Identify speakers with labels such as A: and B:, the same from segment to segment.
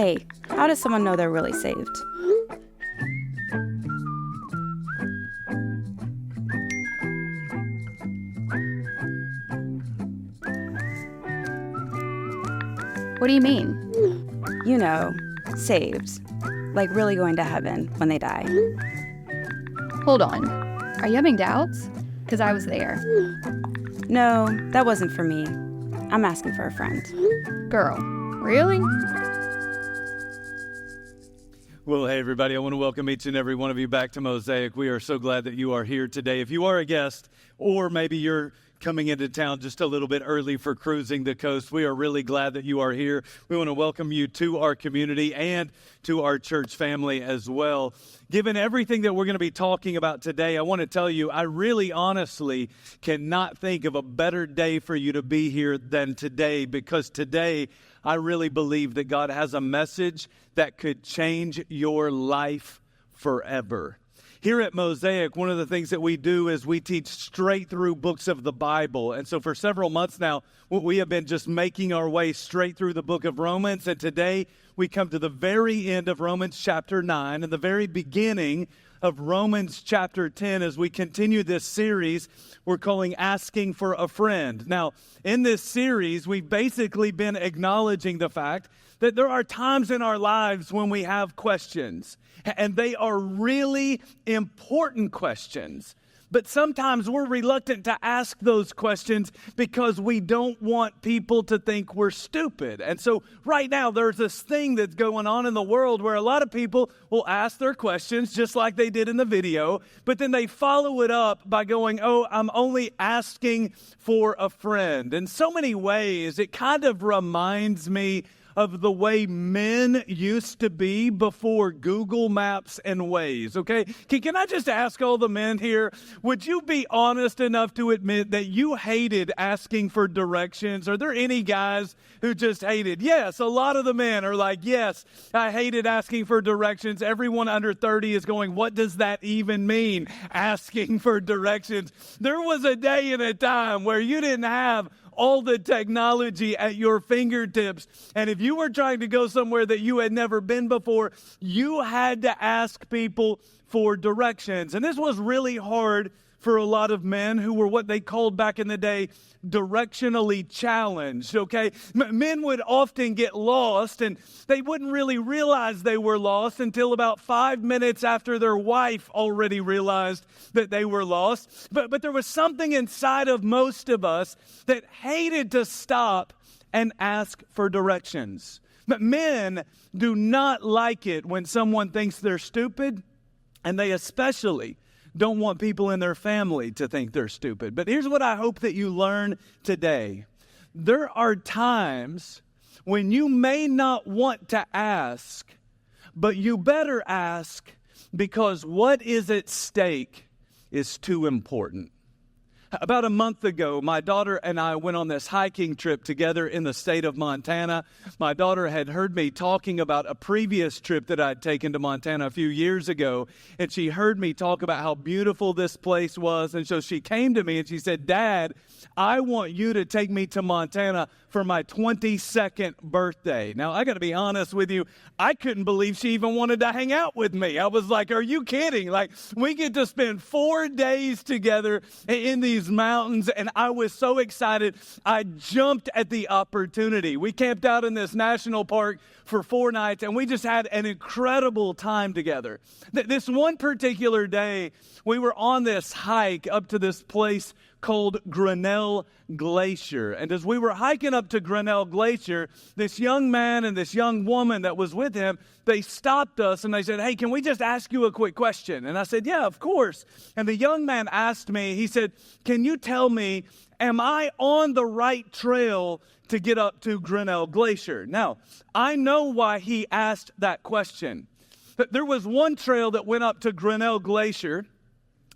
A: Hey, how does someone know they're really saved?
B: What do you mean?
A: You know, saved. Like really going to heaven when they die.
B: Hold on. Are you having doubts? Because I was there.
A: No, that wasn't for me. I'm asking for a friend.
B: Girl, really?
C: Well, hey, everybody. I want to welcome each and every one of you back to Mosaic. We are so glad that you are here today. If you are a guest, or maybe you're coming into town just a little bit early for cruising the coast, we are really glad that you are here. We want to welcome you to our community and to our church family as well. Given everything that we're going to be talking about today, I want to tell you, I really honestly cannot think of a better day for you to be here than today, because today I really believe that God has a message that could change your life forever. Here at Mosaic, one of the things that we do is we teach straight through books of the Bible. And so for several months now, we have been just making our way straight through the book of Romans. And today we come to the very end of Romans chapter 9 and the very beginning of Romans chapter 10 as we continue this series we're calling Asking for a Friend. Now, in this series, we've basically been acknowledging the fact that there are times in our lives when we have questions, and they are really important questions. But sometimes we're reluctant to ask those questions because we don't want people to think we're stupid. And so right now there's this thing that's going on in the world where a lot of people will ask their questions just like they did in the video, but then they follow it up by going, "Oh, I'm only asking for a friend." In so many ways, it kind of reminds me of the way men used to be before Google Maps and Waze, okay? Can I just ask all the men here, would you be honest enough to admit that you hated asking for directions? Are there any guys who just hated? Yes, a lot of the men are like, yes, I hated asking for directions. Everyone under 30 is going, what does that even mean, asking for directions? There was a day and a time where you didn't have all the technology at your fingertips. And if you were trying to go somewhere that you had never been before, you had to ask people for directions. And this was really hard for a lot of men who were what they called back in the day directionally challenged, okay? Men would often get lost, and they wouldn't really realize they were lost until about 5 minutes after their wife already realized that they were lost. But there was something inside of most of us that hated to stop and ask for directions. But men do not like it when someone thinks they're stupid, and they especially don't want people in their family to think they're stupid. But here's what I hope that you learn today. There are times when you may not want to ask, but you better ask, because what is at stake is too important. About a month ago, my daughter and I went on this hiking trip together in the state of Montana. My daughter had heard me talking about a previous trip that I'd taken to Montana a few years ago, and she heard me talk about how beautiful this place was. And so she came to me and she said, "Dad, I want you to take me to Montana for my 22nd birthday." Now, I got to be honest with you, I couldn't believe she even wanted to hang out with me. I was like, are you kidding? Like, we get to spend 4 days together in these mountains, and I was so excited, I jumped at the opportunity. We camped out in this national park for 4 nights, and we just had an incredible time together. This one particular day, we were on this hike up to this place called Grinnell Glacier. And as we were hiking up to Grinnell Glacier, this young man and this young woman that was with him, they stopped us and they said, "Hey, can we just ask you a quick question?" And I said, "Yeah, of course." And the young man asked me, he said, "Can you tell me, am I on the right trail to get up to Grinnell Glacier?" Now, I know why he asked that question. There was one trail that went up to Grinnell Glacier,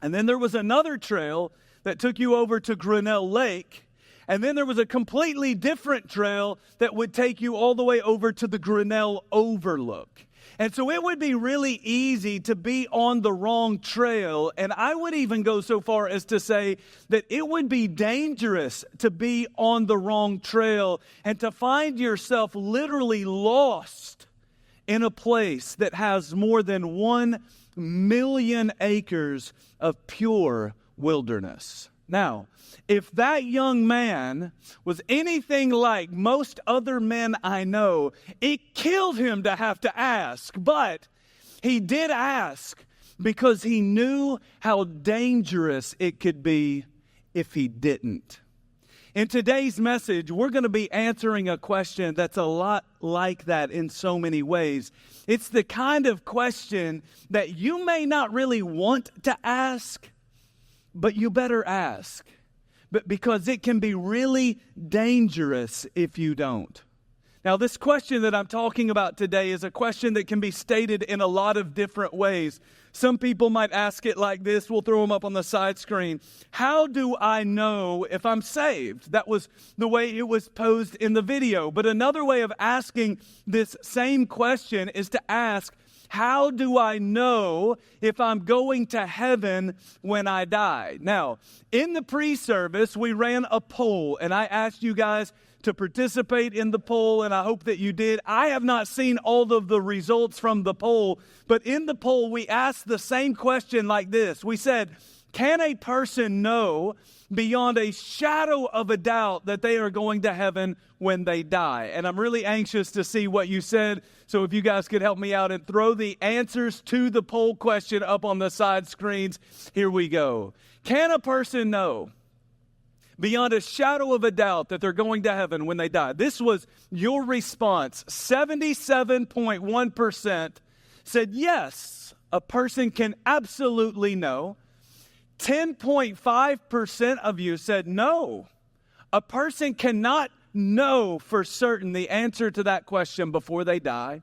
C: and then there was another trail that took you over to Grinnell Lake, and then there was a completely different trail that would take you all the way over to the Grinnell Overlook. And so it would be really easy to be on the wrong trail, and I would even go so far as to say that it would be dangerous to be on the wrong trail and to find yourself literally lost in a place that has more than 1 million acres of pure wilderness. Now, if that young man was anything like most other men I know, it killed him to have to ask. But he did ask because he knew how dangerous it could be if he didn't. In today's message, we're going to be answering a question that's a lot like that in so many ways. It's the kind of question that you may not really want to ask, but you better ask, because it can be really dangerous if you don't. Now, this question that I'm talking about today is a question that can be stated in a lot of different ways. Some people might ask it like this. We'll throw them up on the side screen. How do I know if I'm saved? That was the way it was posed in the video. But another way of asking this same question is to ask, how do I know if I'm going to heaven when I die? Now, in the pre-service, we ran a poll, and I asked you guys to participate in the poll, and I hope that you did. I have not seen all of the results from the poll, but in the poll, we asked the same question like this. We said, can a person know beyond a shadow of a doubt that they are going to heaven when they die? And I'm really anxious to see what you said. So if you guys could help me out and throw the answers to the poll question up on the side screens. Here we go. Can a person know beyond a shadow of a doubt that they're going to heaven when they die? This was your response. 77.1% said yes, a person can absolutely know. 10.5% of you said no, a person cannot know for certain the answer to that question before they die.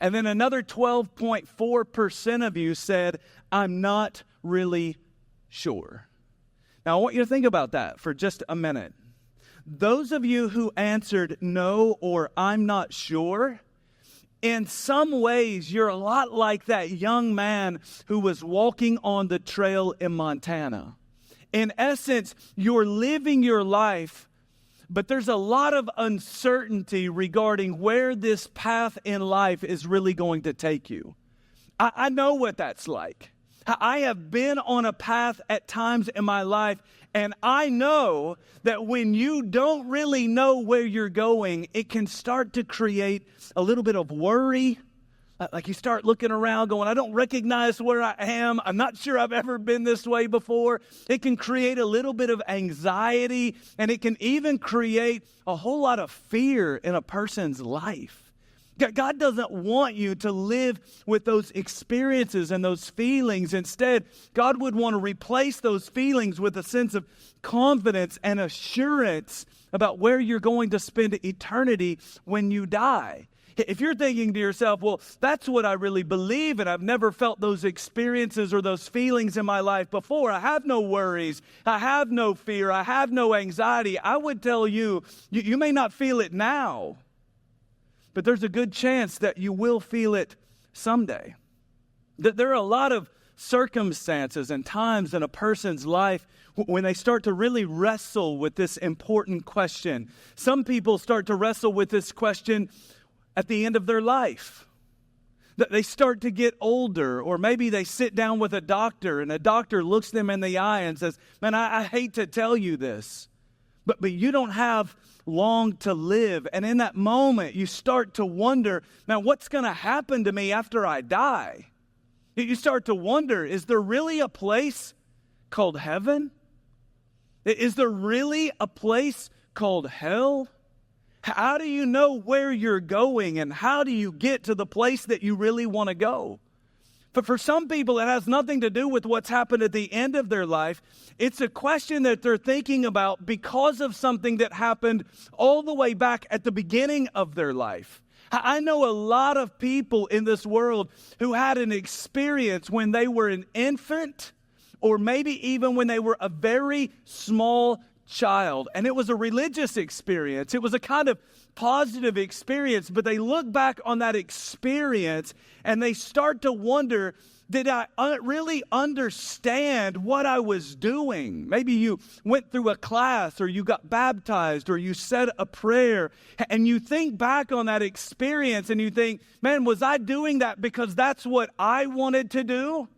C: And then another 12.4% of you said, I'm not really sure. Now, I want you to think about that for just a minute. Those of you who answered no or I'm not sure, in some ways, you're a lot like that young man who was walking on the trail in Montana. In essence, you're living your life, but there's a lot of uncertainty regarding where this path in life is really going to take you. I know what that's like. I have been on a path at times in my life, and I know that when you don't really know where you're going, it can start to create a little bit of worry. Like you start looking around going, I don't recognize where I am. I'm not sure I've ever been this way before. It can create a little bit of anxiety, and it can even create a whole lot of fear in a person's life. God doesn't want you to live with those experiences and those feelings. Instead, God would want to replace those feelings with a sense of confidence and assurance about where you're going to spend eternity when you die. If you're thinking to yourself, well, that's what I really believe, and I've never felt those experiences or those feelings in my life before. I have no worries. I have no fear. I have no anxiety. I would tell you, you may not feel it now, but there's a good chance that you will feel it someday. That there are a lot of circumstances and times in a person's life when they start to really wrestle with this important question. Some people start to wrestle with this question at the end of their life. That they start to get older, or maybe they sit down with a doctor and a doctor looks them in the eye and says, man, I hate to tell you this, but you don't have long to live. And in that moment, you start to wonder, now what's going to happen to me after I die? You start to wonder, is there really a place called heaven? Is there really a place called hell? How do you know where you're going, and how do you get to the place that you really want to go? But for some people, it has nothing to do with what's happened at the end of their life. It's a question that they're thinking about because of something that happened all the way back at the beginning of their life. I know a lot of people in this world who had an experience when they were an infant, or maybe even when they were a very small child, and it was a religious experience. It was a kind of positive experience, but they look back on that experience and they start to wonder, did I really understand what I was doing? Maybe you went through a class, or you got baptized, or you said a prayer, and you think back on that experience and you think, man, was I doing that because that's what I wanted to do?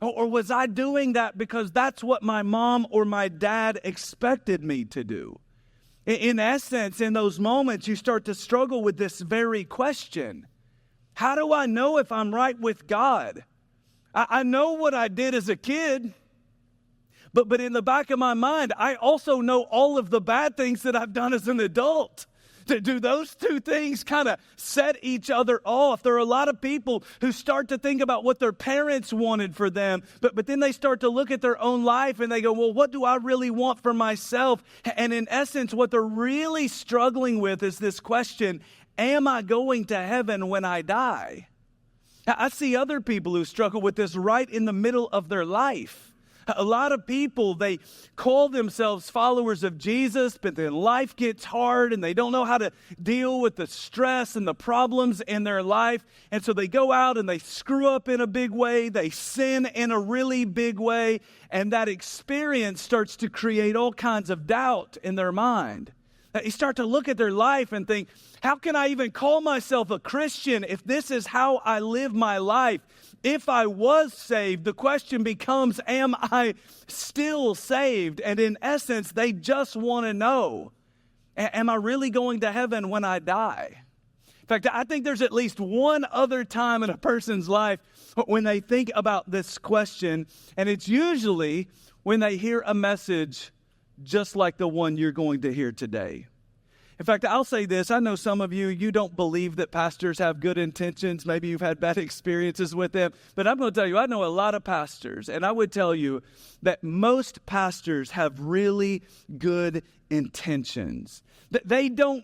C: Or was I doing that because that's what my mom or my dad expected me to do? In essence, in those moments, you start to struggle with this very question. How do I know if I'm right with God? I know what I did as a kid, but in the back of my mind, I also know all of the bad things that I've done as an adult. Do those two things kind of set each other off? There are a lot of people who start to think about what their parents wanted for them, but then they start to look at their own life and they go, well, what do I really want for myself? And in essence, what they're really struggling with is this question, am I going to heaven when I die? I see other people who struggle with this right in the middle of their life. A lot of people, they call themselves followers of Jesus, but then life gets hard and they don't know how to deal with the stress and the problems in their life. And so they go out and they screw up in a big way. They sin in a really big way. And that experience starts to create all kinds of doubt in their mind. You start to look at their life and think, how can I even call myself a Christian if this is how I live my life? If I was saved, the question becomes, am I still saved? And in essence, they just want to know, am I really going to heaven when I die? In fact, I think there's at least one other time in a person's life when they think about this question, and it's usually when they hear a message just like the one you're going to hear today. In fact, I'll say this. I know some of you don't believe that pastors have good intentions. Maybe you've had bad experiences with them. But I'm going to tell you, I know a lot of pastors, and I would tell you that most pastors have really good intentions. They don't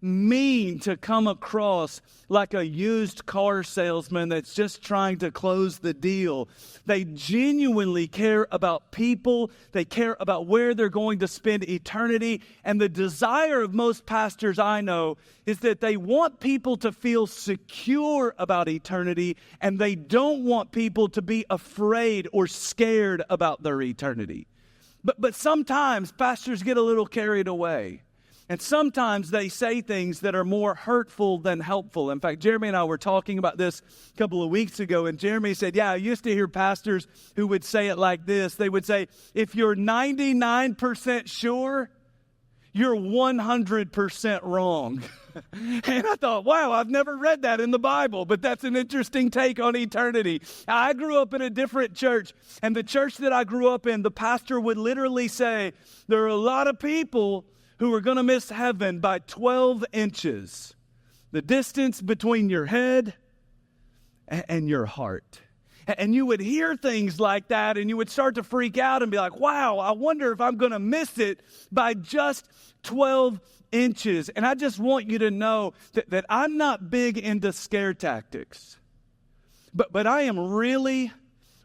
C: mean to come across like a used car salesman that's just trying to close the deal. They genuinely care about people. They care about where they're going to spend eternity. And the desire of most pastors I know is that they want people to feel secure about eternity, and they don't want people to be afraid or scared about their eternity. But sometimes pastors get a little carried away. And sometimes they say things that are more hurtful than helpful. In fact, Jeremy and I were talking about this a couple of weeks ago, and Jeremy said, I used to hear pastors who would say it like this. They would say, if you're 99% sure, you're 100% wrong. And I thought, wow, I've never read that in the Bible, but that's an interesting take on eternity. I grew up in a different church, and the church that I grew up in, the pastor would literally say, there are a lot of people who are going to miss heaven by 12 inches. The distance between your head and your heart. And you would hear things like that, and you would start to freak out and be like, wow, I wonder if I'm going to miss it by just 12 inches. And I just want you to know that I'm not big into scare tactics. But I am really,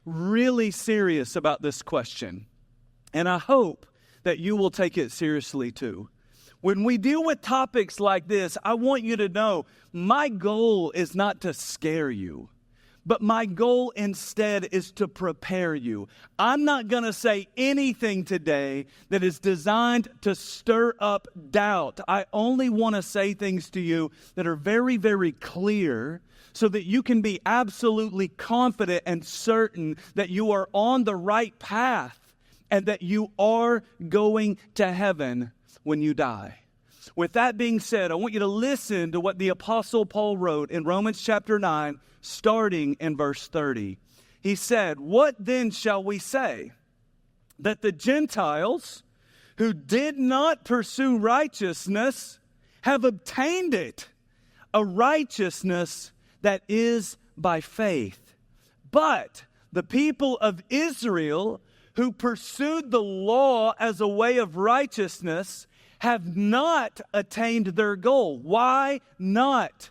C: really serious about this question. And I hope that you will take it seriously too. When we deal with topics like this, I want you to know my goal is not to scare you, but my goal instead is to prepare you. I'm not going to say anything today that is designed to stir up doubt. I only want to say things to you that are very, very clear so that you can be absolutely confident and certain that you are on the right path and that you are going to heaven when you die. With that being said, I want you to listen to what the Apostle Paul wrote in Romans chapter 9, starting in verse 30. He said, what then shall we say? That the Gentiles who did not pursue righteousness have obtained it, a righteousness that is by faith. But the people of Israel who pursued the law as a way of righteousness have not attained their goal. Why not?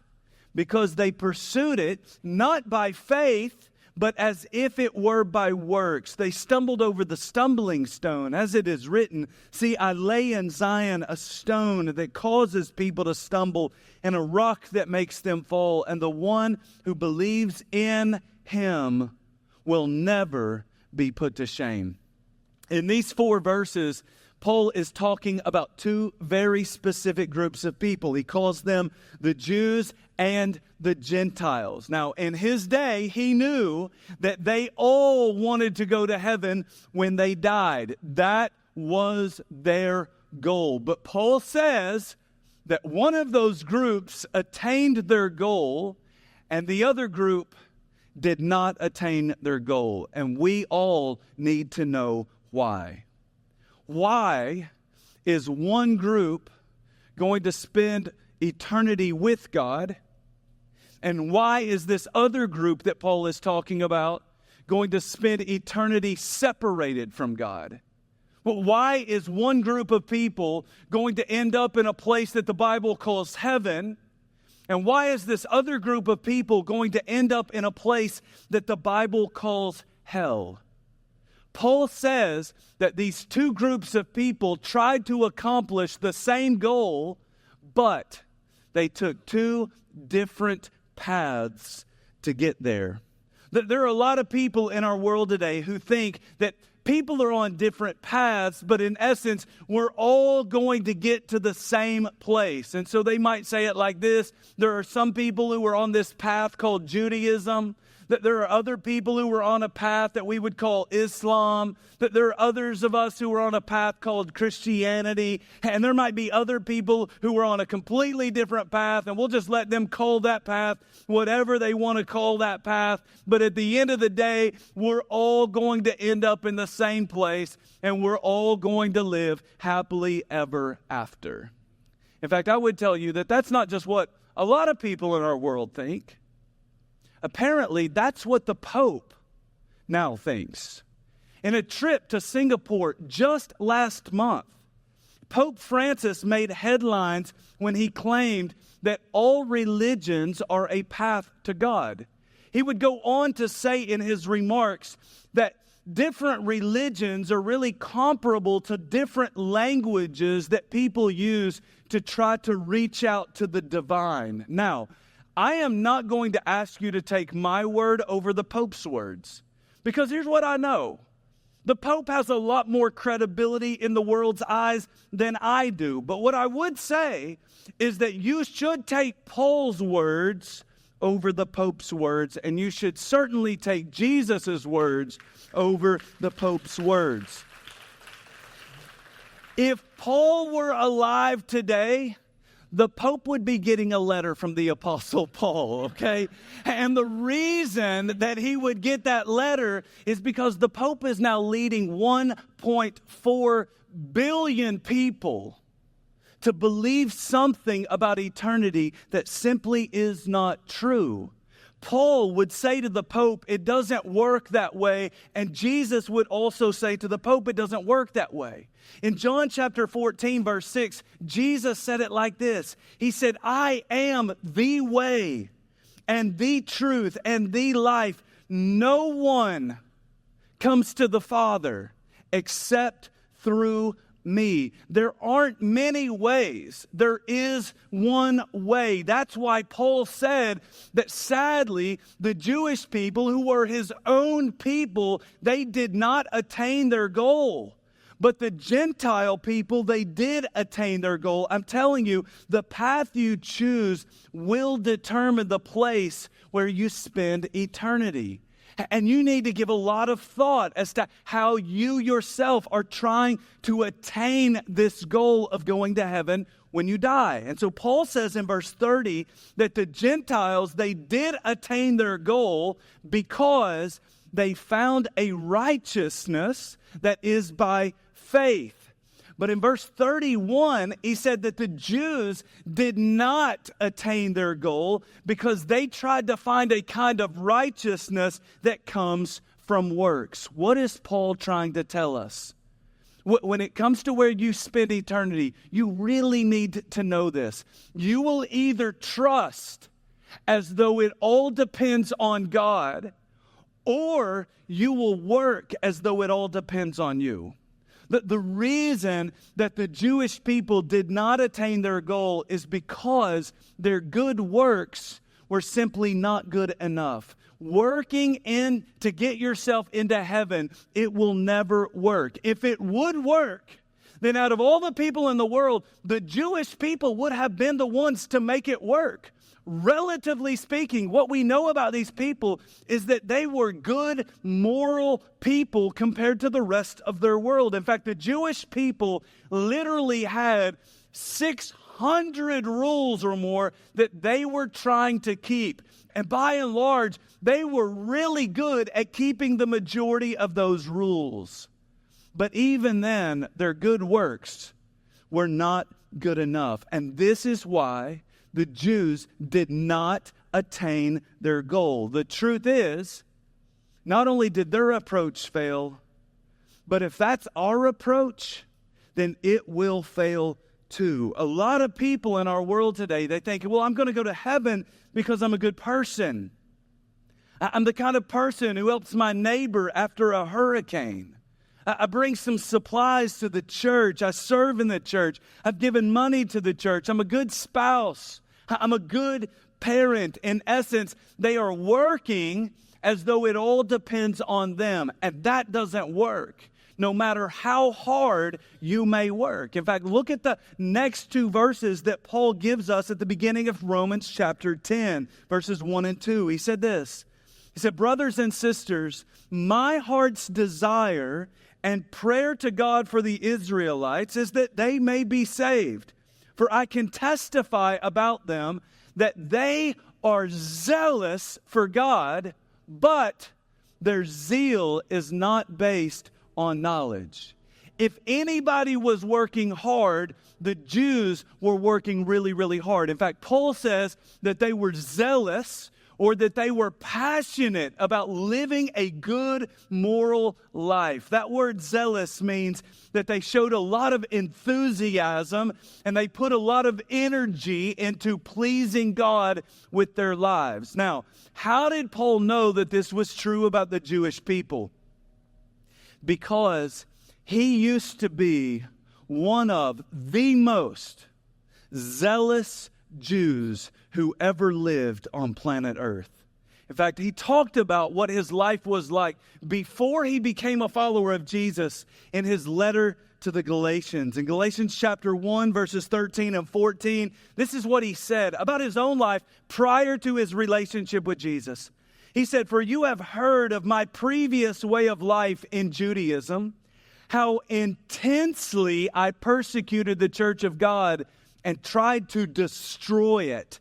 C: Because they pursued it not by faith, but as if it were by works. They stumbled over the stumbling stone, as it is written, see, I lay in Zion a stone that causes people to stumble, and a rock that makes them fall, and the one who believes in him will never be put to shame. In these 4 verses, Paul is talking about 2 very specific groups of people. He calls them the Jews and the Gentiles. Now, in his day, he knew that they all wanted to go to heaven when they died. That was their goal. But Paul says that one of those groups attained their goal and the other group did not attain their goal. And we all need to know why. Why is one group going to spend eternity with God? And why is this other group that Paul is talking about going to spend eternity separated from God? Well, why is one group of people going to end up in a place that the Bible calls heaven? And why is this other group of people going to end up in a place that the Bible calls hell? Paul says that these 2 groups of people tried to accomplish the same goal, but they took 2 different paths to get there. There are a lot of people in our world today who think that people are on different paths, but in essence, we're all going to get to the same place. And so they might say it like this: there are some people who are on this path called Judaism, that there are other people who are on a path that we would call Islam, that there are others of us who are on a path called Christianity, and there might be other people who are on a completely different path, and we'll just let them call that path whatever they want to call that path. But at the end of the day, we're all going to end up in the same place, and we're all going to live happily ever after. In fact, I would tell you that that's not just what a lot of people in our world think. Apparently, that's what the Pope now thinks. In a trip to Singapore just last month, Pope Francis made headlines when he claimed that all religions are a path to God. He would go on to say in his remarks that different religions are really comparable to different languages that people use to try to reach out to the divine. Now, I am not going to ask you to take my word over the Pope's words, because here's what I know. The Pope has a lot more credibility in the world's eyes than I do. But what I would say is that you should take Paul's words over the Pope's words, and you should certainly take Jesus' words over the Pope's words. If Paul were alive today, the Pope would be getting a letter from the Apostle Paul, okay? And the reason that he would get that letter is because the Pope is now leading 1.4 billion people to believe something about eternity that simply is not true. Paul would say to the Pope, it doesn't work that way. And Jesus would also say to the Pope, it doesn't work that way. In John chapter 14, verse 6, Jesus said it like this. He said, I am the way and the truth and the life. No one comes to the Father except through me. There aren't many ways. There is one way. That's why Paul said that sadly, the Jewish people who were his own people, they did not attain their goal. But the Gentile people, they did attain their goal. I'm telling you, the path you choose will determine the place where you spend eternity. And you need to give a lot of thought as to how you yourself are trying to attain this goal of going to heaven when you die. And so Paul says in verse 30 that the Gentiles, they did attain their goal because they found a righteousness that is by faith. But in verse 31, he said that the Jews did not attain their goal because they tried to find a kind of righteousness that comes from works. What is Paul trying to tell us? When it comes to where you spend eternity, you really need to know this. You will either trust as though it all depends on God, or you will work as though it all depends on you. The reason that the Jewish people did not attain their goal is because their good works were simply not good enough. working in to get yourself into heaven, it will never work. If it would work, then out of all the people in the world, the Jewish people would have been the ones to make it work. Relatively speaking, what we know about these people is that they were good, moral people compared to the rest of their world. In fact, the Jewish people literally had 600 rules or more that they were trying to keep. And by and large, they were really good at keeping the majority of those rules. But even then, their good works were not good enough. And this is why the Jews did not attain their goal. The truth is, not only did their approach fail, but if that's our approach, then it will fail too. A lot of people in our world today, they think, well, I'm going to go to heaven because I'm a good person. I'm the kind of person who helps my neighbor after a hurricane. I bring some supplies to the church. I serve in the church. I've given money to the church. I'm a good spouse. I'm a good parent. In essence, they are working as though it all depends on them. And that doesn't work, no matter how hard you may work. In fact, look at the next two verses that Paul gives us at the beginning of Romans chapter 10, verses 1 and 2. He said this. He said, brothers and sisters, my heart's desire and prayer to God for the Israelites is that they may be saved. For I can testify about them that they are zealous for God, but their zeal is not based on knowledge. If anybody was working hard, the Jews were working really, really hard. In fact, Paul says that they were zealous, or that they were passionate about living a good moral life. That word zealous means that they showed a lot of enthusiasm and they put a lot of energy into pleasing God with their lives. Now, how did Paul know that this was true about the Jewish people? Because he used to be one of the most zealous Jews who ever lived on planet Earth. In fact, he talked about what his life was like before he became a follower of Jesus in his letter to the Galatians. In Galatians chapter 1, verses 13 and 14, this is what he said about his own life prior to his relationship with Jesus. He said, "For you have heard of my previous way of life in Judaism, how intensely I persecuted the church of God and tried to destroy it.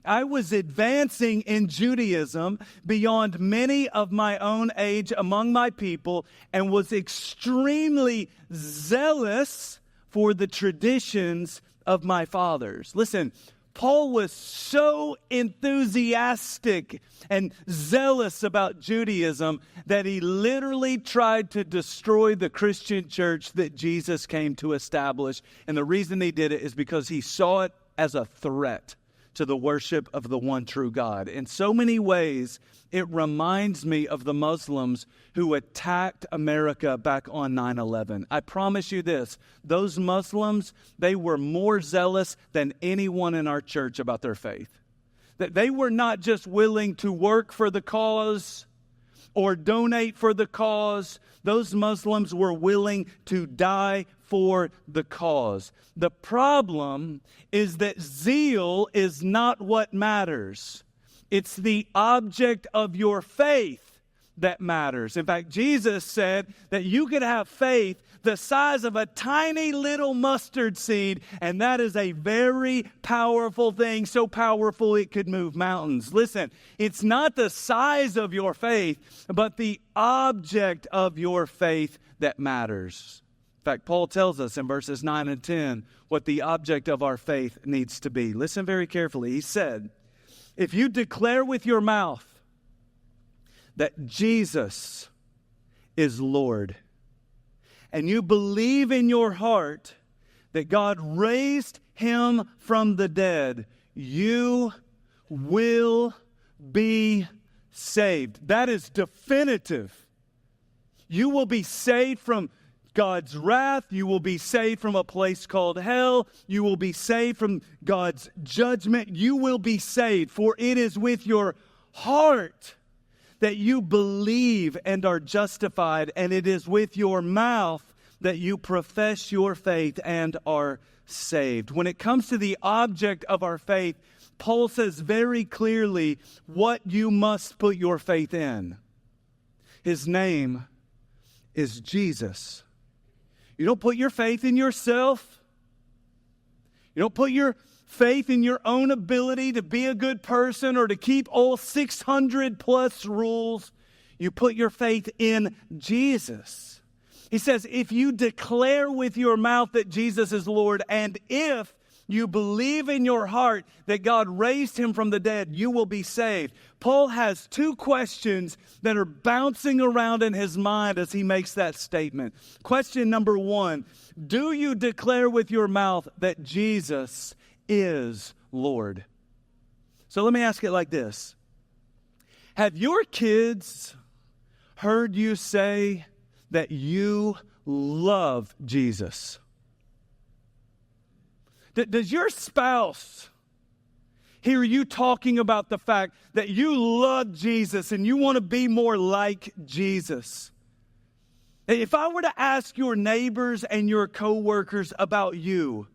C: I was advancing in Judaism beyond many of my own age among my people and was extremely zealous for the traditions of my fathers." Listen, Paul was so enthusiastic and zealous about Judaism that he literally tried to destroy the Christian church that Jesus came to establish. And the reason he did it is because he saw it as a threat to the worship of the one true God. In so many ways, it reminds me of the Muslims who attacked America back on 9/11. I promise you this, those Muslims, they were more zealous than anyone in our church about their faith. That they were not just willing to work for the cause or donate for the cause. Those Muslims were willing to die for the cause. The problem is that zeal is not what matters. It's the object of your faith that matters. In fact, Jesus said that you could have faith the size of a tiny little mustard seed, and that is a very powerful thing, so powerful it could move mountains. Listen, it's not the size of your faith, but the object of your faith that matters. In fact, Paul tells us in verses 9 and 10 what the object of our faith needs to be. Listen very carefully. He said, if you declare with your mouth that Jesus is Lord, and you believe in your heart that God raised him from the dead, you will be saved. That is definitive. You will be saved from God's wrath. You will be saved from a place called hell. You will be saved from God's judgment. You will be saved, for it is with your heart that you believe and are justified, and it is with your mouth that you profess your faith and are saved. When it comes to the object of our faith, Paul says very clearly what you must put your faith in. His name is Jesus. You don't put your faith in yourself. You don't put your faith in your own ability to be a good person or to keep all 600 plus rules. You put your faith in Jesus. He says, if you declare with your mouth that Jesus is Lord, and if you believe in your heart that God raised him from the dead, you will be saved. Paul has two questions that are bouncing around in his mind as he makes that statement. Question number one, do you declare with your mouth that Jesus is Lord? So let me ask it like this. Have your kids heard you say that you love Jesus? Does your spouse hear you talking about the fact that you love Jesus and you want to be more like Jesus? If I were to ask your neighbors and your coworkers about you,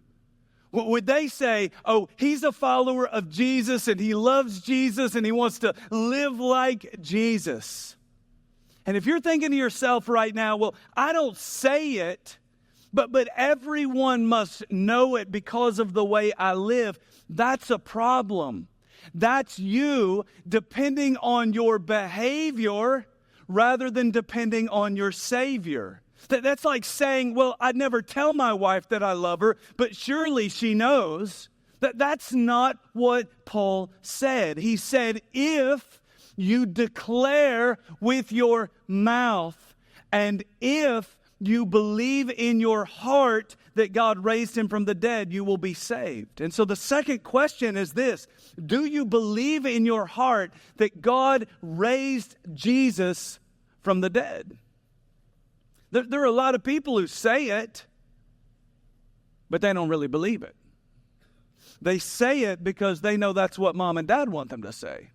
C: would they say, oh, he's a follower of Jesus and he loves Jesus and he wants to live like Jesus? And if you're thinking to yourself right now, well, I don't say it, but everyone must know it because of the way I live, that's a problem. That's you depending on your behavior rather than depending on your Savior. That's like saying, well, I'd never tell my wife that I love her, but surely she knows. That's not what Paul said. He said, if you declare with your mouth, and if you believe in your heart that God raised him from the dead, you will be saved. And so the second question is this: do you believe in your heart that God raised Jesus from the dead? There are a lot of people who say it, but they don't really believe it. They say it because they know that's what mom and dad want them to say.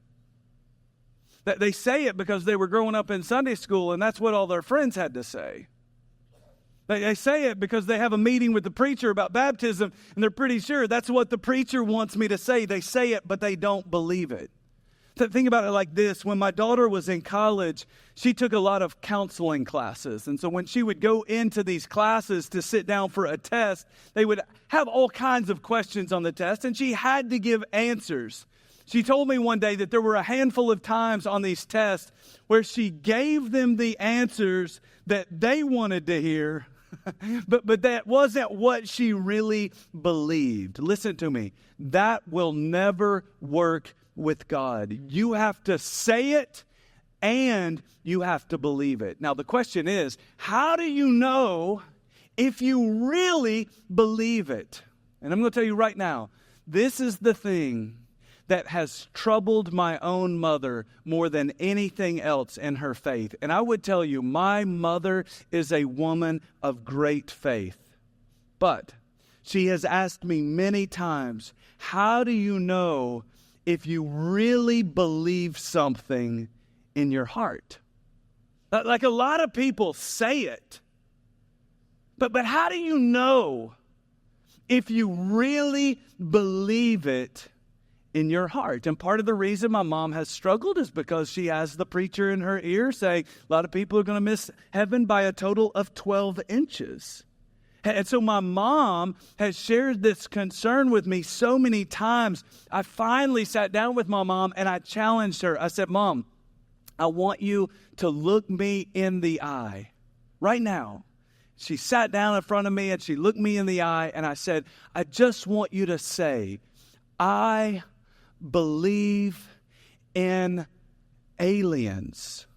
C: They say it because they were growing up in Sunday school and that's what all their friends had to say. They say it because they have a meeting with the preacher about baptism and they're pretty sure that's what the preacher wants me to say. They say it, but they don't believe it. Think about it like this. When my daughter was in college, she took a lot of counseling classes. And so when she would go into these classes to sit down for a test, they would have all kinds of questions on the test, and she had to give answers. She told me one day that there were a handful of times on these tests where she gave them the answers that they wanted to hear, but that wasn't what she really believed. Listen to me. That will never work with God. You have to say it and you have to believe it. Now the question is, how do you know if you really believe it? And I'm going to tell you right now, this is the thing that has troubled my own mother more than anything else in her faith. And I would tell you, my mother is a woman of great faith. But she has asked me many times, how do you know if you really believe something in your heart? Like a lot of people say it, but how do you know if you really believe it in your heart? And part of the reason my mom has struggled is because she has the preacher in her ear saying a lot of people are going to miss heaven by a total of 12 inches. And so my mom has shared this concern with me so many times. I finally sat down with my mom and I challenged her. I said, Mom, I want you to look me in the eye right now. She sat down in front of me and she looked me in the eye and I said, I just want you to say, I believe in aliens.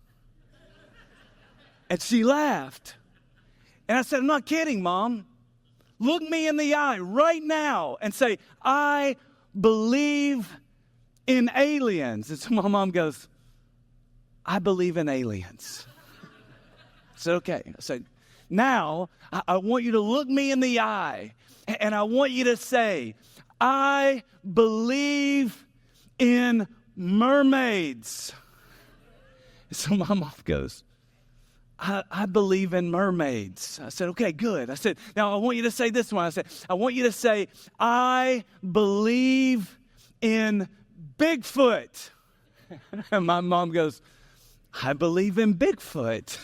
C: And she laughed. And I said, I'm not kidding, Mom. Look me in the eye right now and say, I believe in aliens. And so my mom goes, I believe in aliens. I said, okay. I said, now I want you to look me in the eye and I want you to say, I believe in mermaids. So my mom goes, I believe in mermaids. I said, okay, good. I said, now I want you to say this one. I said, I want you to say, I believe in Bigfoot. And my mom goes, I believe in Bigfoot.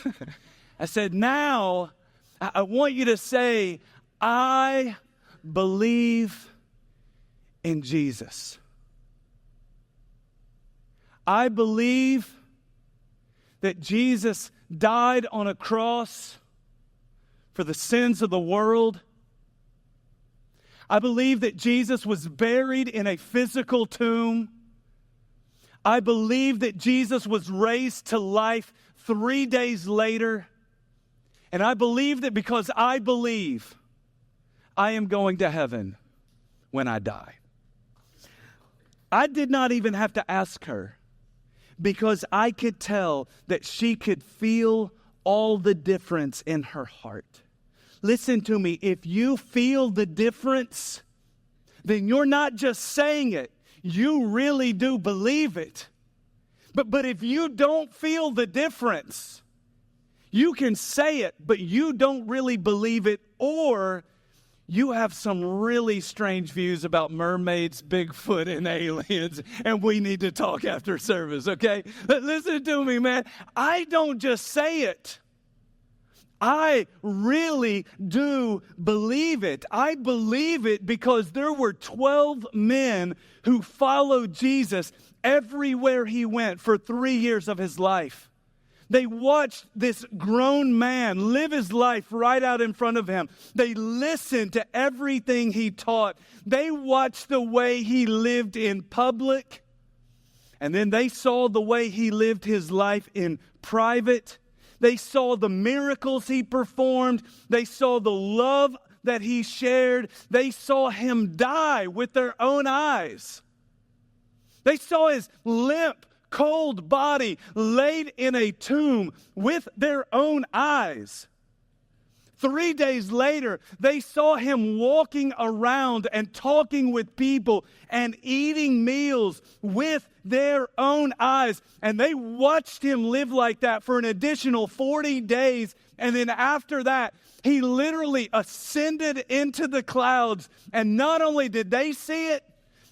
C: I said, now I want you to say, I believe in Jesus. I believe that Jesus died on a cross for the sins of the world. I believe that Jesus was buried in a physical tomb. I believe that Jesus was raised to life 3 days later. And I believe that because I believe, I am going to heaven when I die. I did not even have to ask her, because I could tell that she could feel all the difference in her heart. Listen to me, if you feel the difference, then you're not just saying it, you really do believe it. But if you don't feel the difference, you can say it, but you don't really believe it, or you have some really strange views about mermaids, Bigfoot, and aliens, and we need to talk after service, okay? Listen to me, man. I don't just say it. I really do believe it. I believe it because there were 12 men who followed Jesus everywhere he went for 3 years of his life. They watched this grown man live his life right out in front of him. They listened to everything he taught. They watched the way he lived in public. And then they saw the way he lived his life in private. They saw the miracles he performed. They saw the love that he shared. They saw him die with their own eyes. They saw his limp, cold body laid in a tomb with their own eyes. 3 days later, they saw him walking around and talking with people and eating meals with their own eyes. And they watched him live like that for an additional 40 days. And then after that, he literally ascended into the clouds. And not only did they see it,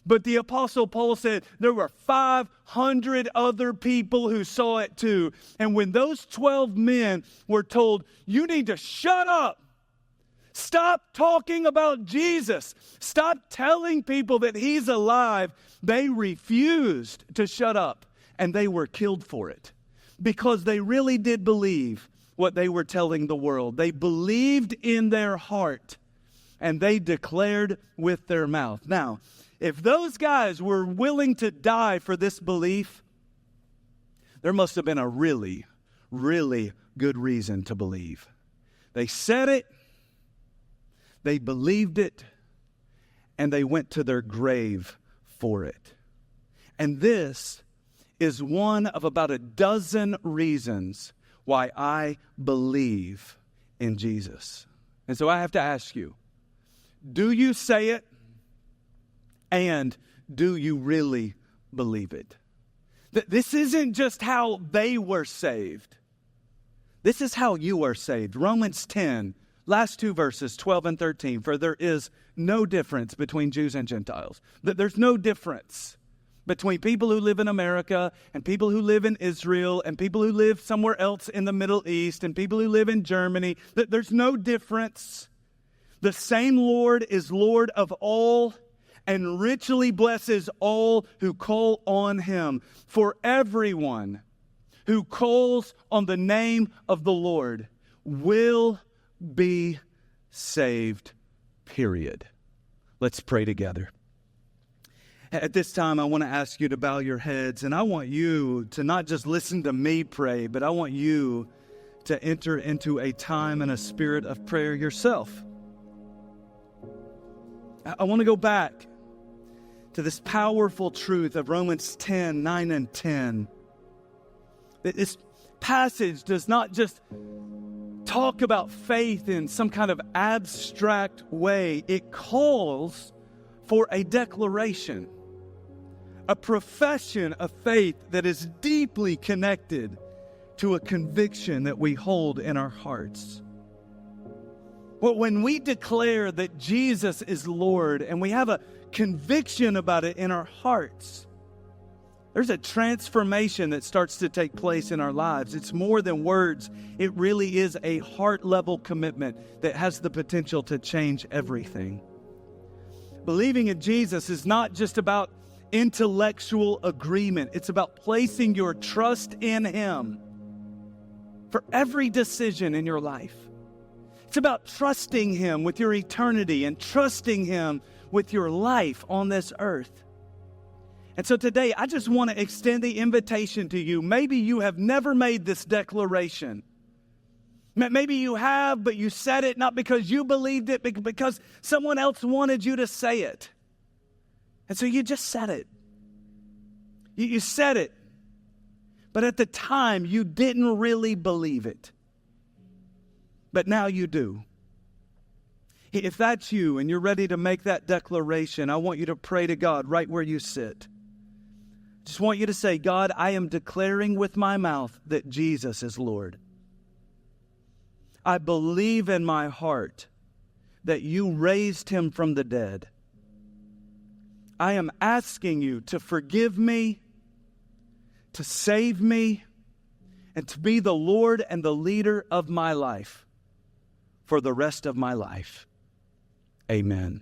C: but the Apostle Paul said there were 500 other people who saw it too. And when those 12 men were told, you need to shut up, stop talking about Jesus, stop telling people that he's alive, they refused to shut up, and they were killed for it because they really did believe what they were telling the world. They believed in their heart, and they declared with their mouth. Now, if those guys were willing to die for this belief, there must have been a really, really good reason to believe. They said it, they believed it, and they went to their grave for it. And this is one of about a dozen reasons why I believe in Jesus. And so I have to ask you, do you say it? And do you really believe it? This isn't just how they were saved. This is how you are saved. Romans 10, last two verses, 12 and 13. For there is no difference between Jews and Gentiles. There's no difference between people who live in America and people who live in Israel and people who live somewhere else in the Middle East and people who live in Germany. There's no difference. The same Lord is Lord of all and richly blesses all who call on him. For everyone who calls on the name of the Lord will be saved, period. Let's pray together. At this time, I want to ask you to bow your heads, and I want you to not just listen to me pray, but I want you to enter into a time and a spirit of prayer yourself. I want to go back to this powerful truth of Romans 10, 9 and 10. This passage does not just talk about faith in some kind of abstract way. It calls for a declaration, a profession of faith that is deeply connected to a conviction that we hold in our hearts. Well, when we declare that Jesus is Lord and we have a conviction about it in our hearts, there's a transformation that starts to take place in our lives. It's more than words. It really is a heart-level commitment that has the potential to change everything. Believing in Jesus is not just about intellectual agreement. It's about placing your trust in Him for every decision in your life. It's about trusting Him with your eternity and trusting Him with your life on this earth. And so today, I just want to extend the invitation to you. Maybe you have never made this declaration. Maybe you have, but you said it not because you believed it, but because someone else wanted you to say it. And so you just said it. You said it. But at the time, you didn't really believe it. But now you do. If that's you and you're ready to make that declaration, I want you to pray to God right where you sit. Just want you to say, God, I am declaring with my mouth that Jesus is Lord. I believe in my heart that you raised Him from the dead. I am asking you to forgive me, to save me, and to be the Lord and the leader of my life for the rest of my life. Amen.